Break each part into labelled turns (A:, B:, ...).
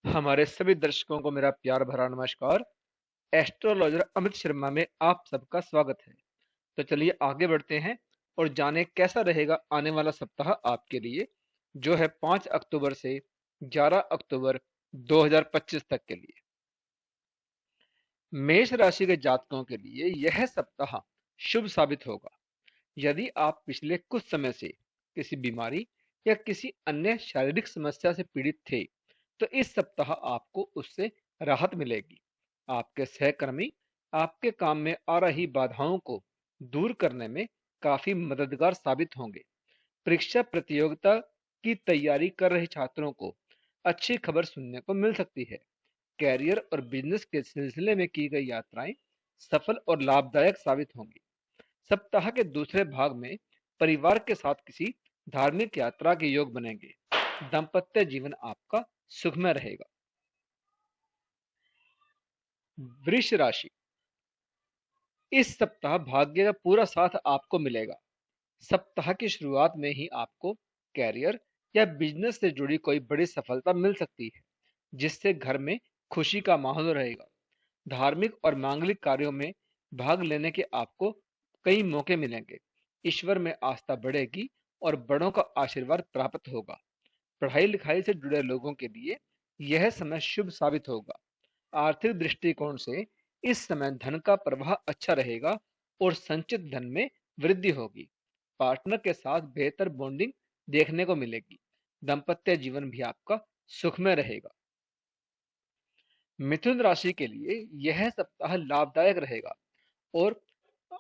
A: हमारे सभी दर्शकों को मेरा प्यार भरा नमस्कार। एस्ट्रोलॉजर अमित शर्मा में आप सबका स्वागत है। तो चलिए आगे बढ़ते हैं और जानें कैसा रहेगा आने वाला सप्ताह आपके लिए, जो है 5 अक्टूबर से 11 अक्टूबर 2025 तक के लिए। मेष राशि के जातकों के लिए यह सप्ताह शुभ साबित होगा। यदि आप पिछले कुछ समय से किसी बीमारी या किसी अन्य शारीरिक समस्या से पीड़ित थे, तो इस सप्ताह आपको उससे राहत मिलेगी। आपके सहकर्मी आपके काम में आ रही बाधाओं को दूर करने में काफी मददगार साबित होंगे। परीक्षा प्रतियोगिता की तैयारी कर रहे छात्रों को अच्छी खबर सुनने को मिल सकती है। कैरियर और बिजनेस के सिलसिले में की गई यात्राएं सफल और लाभदायक साबित होंगी। सप्ताह के दूसरे भाग में परिवार के साथ किसी धार्मिक यात्रा के योग बनेंगे। दाम्पत्य जीवन आपका सुखमय रहेगा। वृष राशि, इस सप्ताह भाग्य का पूरा साथ आपको मिलेगा। सप्ताह की शुरुआत में ही आपको कैरियर या बिजनेस से जुड़ी कोई बड़ी सफलता मिल सकती है, जिससे घर में खुशी का माहौल रहेगा। धार्मिक और मांगलिक कार्यों में भाग लेने के आपको कई मौके मिलेंगे। ईश्वर में आस्था बढ़ेगी और बड़ों का आशीर्वाद प्राप्त होगा। पढ़ाई लिखाई से जुड़े लोगों के लिए यह समय शुभ साबित होगा। आर्थिक दृष्टिकोण से इस समय धन का प्रवाह अच्छा रहेगा और संचित धन में वृद्धि होगी। पार्टनर के साथ बेहतर बॉन्डिंग देखने को मिलेगी। दाम्पत्य जीवन भी आपका सुखमय रहेगा। मिथुन राशि के लिए यह सप्ताह लाभदायक रहेगा और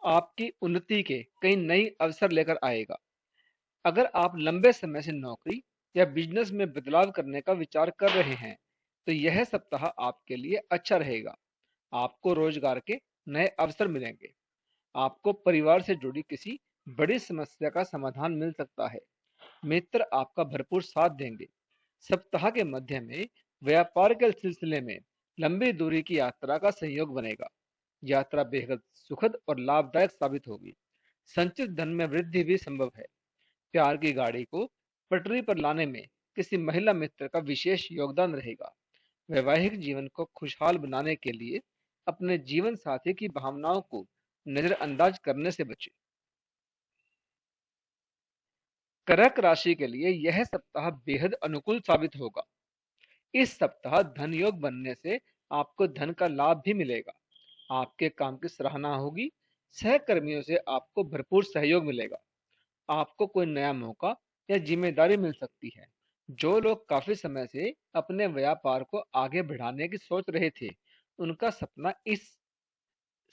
A: आपकी उन्नति के कई नई अवसर लेकर आएगा। अगर आप लंबे समय से नौकरी या बिजनेस में बदलाव करने का विचार कर रहे हैं, तो यह सप्ताह आपके लिए अच्छा रहेगा। आपको रोजगार के नए अवसर मिलेंगे। आपको परिवार से जुड़ी किसी बड़ी समस्या का समाधान मिल सकता है। मित्र आपका भरपूर साथ देंगे। सप्ताह के मध्य में व्यापार के सिलसिले में लंबी दूरी की यात्रा का संयोग बनेगा। यात्रा बेहद सुखद और लाभदायक साबित होगी। संचित धन में वृद्धि भी संभव है। प्यार की गाड़ी को पटरी पर लाने में किसी महिला मित्र का विशेष योगदान रहेगा। वैवाहिक जीवन को खुशहाल बनाने के लिए अपने जीवन साथी की भावनाओं को नजरअंदाज करने से बचें। कर्क राशि के लिए यह सप्ताह बेहद अनुकूल साबित होगा। इस सप्ताह धन योग बनने से आपको धन का लाभ भी मिलेगा। आपके काम की सराहना होगी। सहकर्मियों से आपको भरपूर सहयोग मिलेगा। आपको कोई नया मौका या जिम्मेदारी मिल सकती है। जो लोग काफी समय से अपने व्यापार को आगे बढ़ाने की सोच रहे थे, उनका सपना इस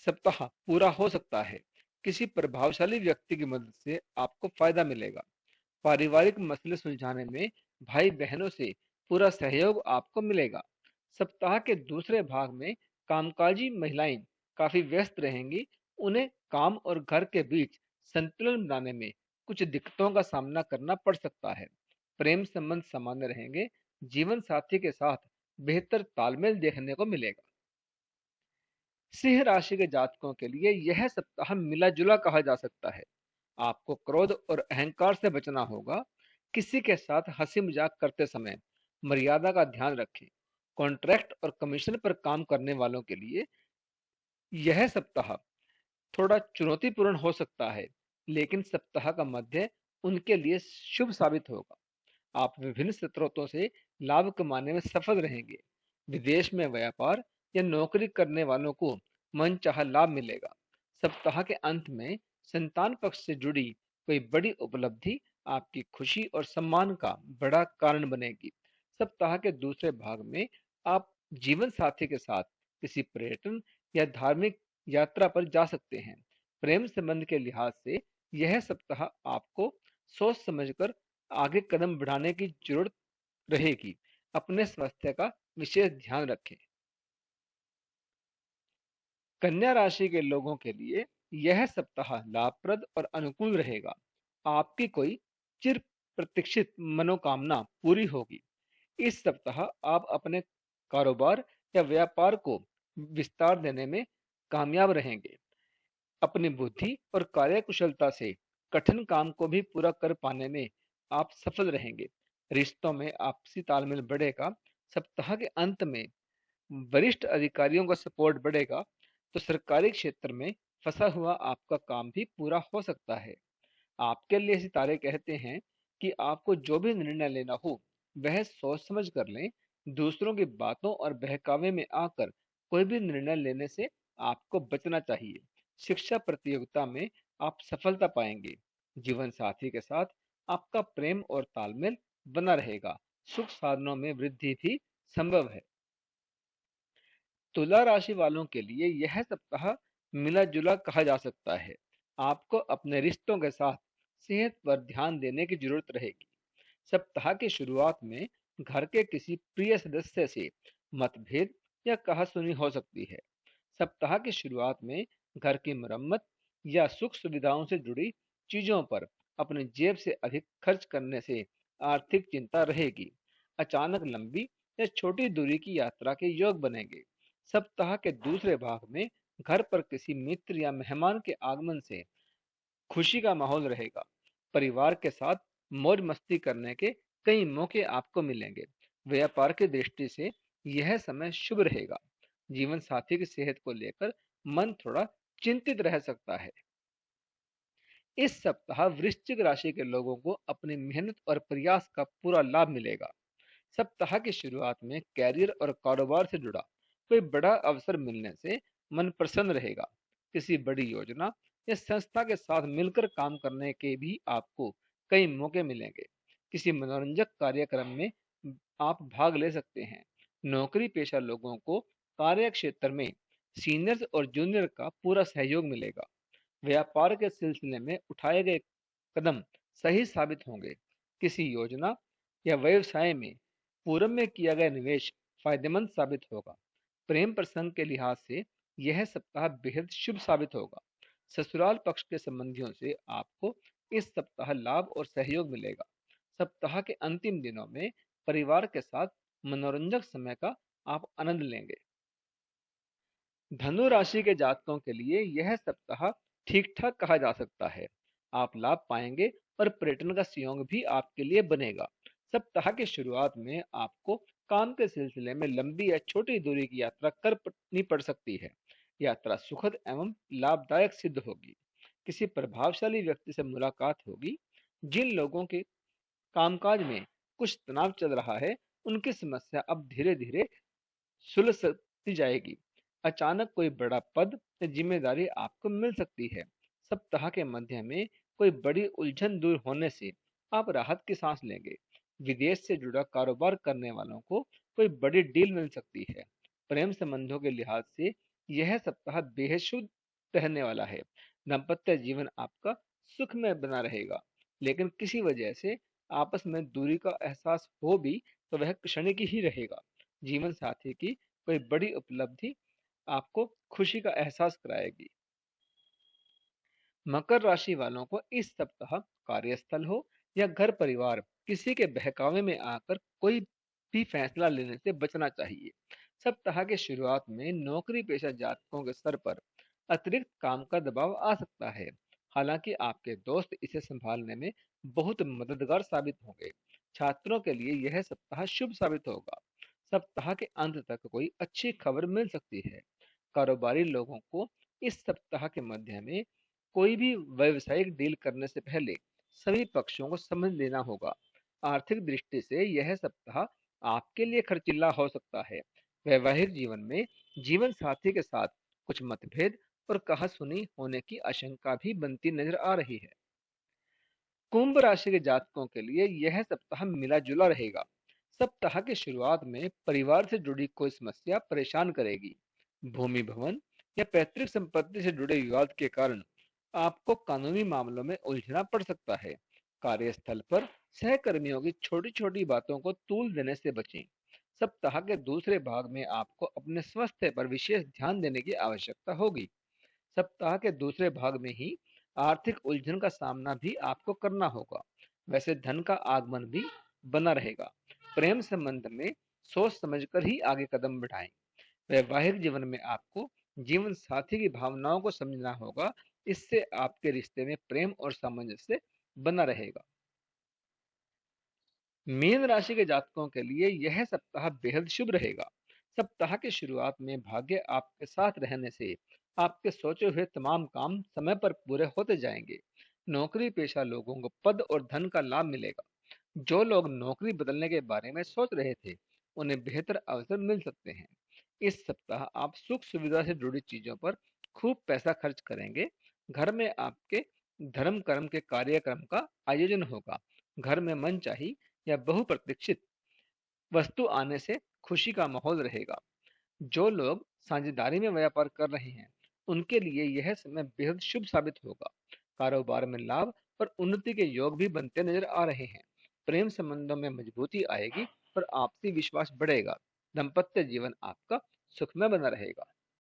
A: सप्ताह पूरा हो सकता है। किसी प्रभावशाली व्यक्ति की मदद से आपको फायदा मिलेगा। पारिवारिक मसले सुलझाने में भाई बहनों से पूरा सहयोग आपको मिलेगा। सप्ताह के दूसरे भाग में कामकाजी महिलाएं काफी व्यस्त रहेंगी। उन्हें काम और घर के बीच संतुलन बनाने में कुछ दिक्कतों का सामना करना पड़ सकता है। प्रेम संबंध सामान्य रहेंगे। जीवन साथी के साथ बेहतर तालमेल देखने को मिलेगा। सिंह राशि के जातकों के लिए यह सप्ताह मिला जुला कहा जा सकता है। आपको क्रोध और अहंकार से बचना होगा। किसी के साथ हंसी मजाक करते समय मर्यादा का ध्यान रखें। कॉन्ट्रैक्ट और कमीशन पर काम करने वालों के लिए यह सप्ताह थोड़ा चुनौतीपूर्ण हो सकता है, लेकिन सप्ताह का मध्य उनके लिए शुभ साबित होगा। आप विभिन्न स्रोतों से लाभ कमाने में सफल रहेंगे। विदेश में व्यापार या नौकरी करने वालों को मनचाहा लाभ मिलेगा। सप्ताह के अंत में संतान पक्ष से जुड़ी कोई बड़ी उपलब्धि आपकी खुशी और सम्मान का बड़ा कारण बनेगी। सप्ताह के दूसरे भाग में आप जीवन साथी के साथ किसी पर्यटन या धार्मिक यात्रा पर जा सकते हैं। प्रेम संबंध के लिहाज से यह सप्ताह आपको सोच समझकर आगे कदम बढ़ाने की जरूरत रहेगी। अपने स्वास्थ्य का विशेष ध्यान रखें। कन्या राशि के लोगों के लिए यह सप्ताह लाभप्रद और अनुकूल रहेगा। आपकी कोई चिर प्रतीक्षित मनोकामना पूरी होगी। इस सप्ताह आप अपने कारोबार या व्यापार को विस्तार देने में कामयाब रहेंगे। अपनी बुद्धि और कार्यकुशलता से कठिन काम को भी पूरा कर पाने में आप सफल रहेंगे। रिश्तों में आपसी तालमेल बढ़ेगा। सप्ताह के अंत में वरिष्ठ अधिकारियों का सपोर्ट बढ़ेगा, तो सरकारी क्षेत्र में फंसा हुआ आपका काम भी पूरा हो सकता है। आपके लिए सितारे कहते हैं कि आपको जो भी निर्णय लेना हो, वह सोच समझ कर लें। दूसरों की बातों और बहकावे में आकर कोई भी निर्णय लेने से आपको बचना चाहिए। शिक्षा प्रतियोगिता में आप सफलता पाएंगे। जीवन साथी के साथ आपका प्रेम और तालमेल बना रहेगा। सुख साधनों में वृद्धि भी संभव है। तुला राशि वालों के लिए यह सप्ताह मिला जुला कहा जा सकता है। आपको अपने रिश्तों के साथ सेहत पर ध्यान देने की जरूरत रहेगी। सप्ताह की शुरुआत में घर के किसी प्रिय सदस्य से मतभेद या कहासुनी हो सकती है। सप्ताह की शुरुआत में घर की मरम्मत या सुख सुविधाओं से जुड़ी चीजों पर अपनी जेब से अधिक खर्च करने से आर्थिक चिंता रहेगी। अचानक लंबी या छोटी दूरी की यात्रा के योग बनेंगे। सप्ताह के दूसरे भाग में घर पर किसी मित्र या मेहमान के आगमन से खुशी का माहौल रहेगा। परिवार के साथ मौज मस्ती करने के कई मौके आपको मिलेंगे। व्यापार की दृष्टि से यह समय शुभ रहेगा। जीवन साथी की सेहत को लेकर मन थोड़ा चिंतित रह सकता है। इस सप्ताह वृश्चिक राशि के लोगों को अपनी मेहनत और प्रयास का पूरा लाभ मिलेगा। सप्ताह की शुरुआत में कैरियर और कारोबार से जुड़ा कोई बड़ा अवसर मिलने से मन प्रसन्न रहेगा। किसी बड़ी योजना या संस्था के साथ मिलकर काम करने के भी आपको कई मौके मिलेंगे। किसी मनोरंजक कार्यक्रम में आप भाग ले सकते हैं। नौकरी पेशा लोगों को कार्य क्षेत्र में सीनियर्स और जूनियर का पूरा सहयोग मिलेगा। व्यापार के सिलसिले में उठाए गए कदम सही साबित होंगे। किसी योजना या व्यवसाय में पूर्व में किया गया निवेश फायदेमंद साबित होगा। प्रेम प्रसंग के लिहाज से यह सप्ताह बेहद शुभ साबित होगा। ससुराल पक्ष के संबंधियों से आपको इस सप्ताह लाभ और सहयोग मिलेगा। सप्ताह के अंतिम दिनों में परिवार के साथ मनोरंजक समय का आप आनंद लेंगे। धनु राशि के जातकों के लिए यह सप्ताह ठीक ठाक कहा जा सकता है। आप लाभ पाएंगे और पर्यटन का संयोग भी आपके लिए बनेगा। सप्ताह की शुरुआत में आपको काम के सिलसिले में लंबी या छोटी दूरी की यात्रा करनी पड़ सकती है। यात्रा सुखद एवं लाभदायक सिद्ध होगी। किसी प्रभावशाली व्यक्ति से मुलाकात होगी। जिन लोगों के कामकाज में कुछ तनाव चल रहा है, उनकी समस्या अब धीरे धीरे सुलझती जाएगी। अचानक कोई बड़ा पद या जिम्मेदारी आपको मिल सकती है। सप्ताह के मध्य में कोई बड़ी उलझन दूर होने से आप राहत की सांस लेंगे। विदेश से जुड़ा कारोबार करने वालों को कोई बड़ी डील मिल सकती है। प्रेम संबंधों के लिहाज से यह सप्ताह बेहद शुभ रहने वाला है। दाम्पत्य जीवन आपका सुखमय बना रहेगा, लेकिन किसी वजह से आपस में दूरी का एहसास हो भी तो वह क्षणिक ही रहेगा। जीवन साथी की कोई बड़ी उपलब्धि आपको खुशी का एहसास कराएगी। मकर राशि वालों को इस सप्ताह कार्यस्थल हो या घर परिवार किसी के बहकावे में आकर कोई भी फैसला लेने से बचना चाहिए। सप्ताह के शुरुआत में नौकरी पेशा जातकों के सर पर अतिरिक्त काम का दबाव आ सकता है। हालांकि आपके दोस्त इसे संभालने में बहुत मददगार साबित होंगे। छात्रों के लिए यह सप्ताह शुभ साबित होगा। सप्ताह के अंत तक कोई अच्छी खबर मिल सकती है। कारोबारी लोगों को इस सप्ताह के मध्य में कोई भी व्यावसायिक डील करने से पहले सभी पक्षों को समझ लेना होगा। आर्थिक दृष्टि से यह सप्ताह आपके लिए खर्चीला हो सकता है। वैवाहिक जीवन में जीवन साथी के साथ कुछ मतभेद और कहासुनी होने की आशंका भी बनती नजर आ रही है। कुंभ राशि के जातकों के लिए यह सप्ताह मिला जुला रहेगा। सप्ताह की शुरुआत में परिवार से जुड़ी कोई समस्या परेशान करेगी। भूमि भवन या पैतृक संपत्ति से जुड़े विवाद के कारण आपको कानूनी मामलों में उलझना पड़ सकता है। कार्यस्थल पर सहकर्मियों की छोटी छोटी बातों को तूल देने से बचें। सप्ताह के दूसरे भाग में आपको अपने स्वास्थ्य पर विशेष ध्यान देने की आवश्यकता होगी। सप्ताह के दूसरे भाग में ही आर्थिक उलझन का सामना भी आपको करना होगा। वैसे धन का आगमन भी बना रहेगा। प्रेम संबंध में सोच समझकर ही आगे कदम बढ़ाएं। वैवाहिक जीवन में आपको जीवन साथी की भावनाओं को समझना होगा। इससे आपके रिश्ते में प्रेम और सामंजस्य बना रहेगा। मीन राशि के जातकों के लिए यह सप्ताह बेहद शुभ रहेगा। सप्ताह की शुरुआत में भाग्य आपके साथ रहने से आपके सोचे हुए तमाम काम समय पर पूरे होते जाएंगे। नौकरी पेशा लोगों को पद और धन का लाभ मिलेगा। जो लोग नौकरी बदलने के बारे में सोच रहे थे, उन्हें बेहतर अवसर मिल सकते हैं। इस सप्ताह आप सुख सुविधा से जुड़ी चीजों पर खूब पैसा खर्च करेंगे। घर में आपके धर्म कर्म के कार्यक्रम का आयोजन होगा। घर में मनचाही या बहुप्रतीक्षित वस्तु आने से खुशी का माहौल रहेगा। जो लोग साझेदारी में व्यापार कर रहे हैं, उनके लिए यह समय बेहद शुभ साबित होगा। कारोबार में लाभ और उन्नति के योग भी बनते नजर आ रहे हैं। प्रेम संबंधों में मजबूती आएगी और आपसी विश्वास बढ़ेगा। दाम्पत्य जीवन आपका सुखमय बना रहेगा।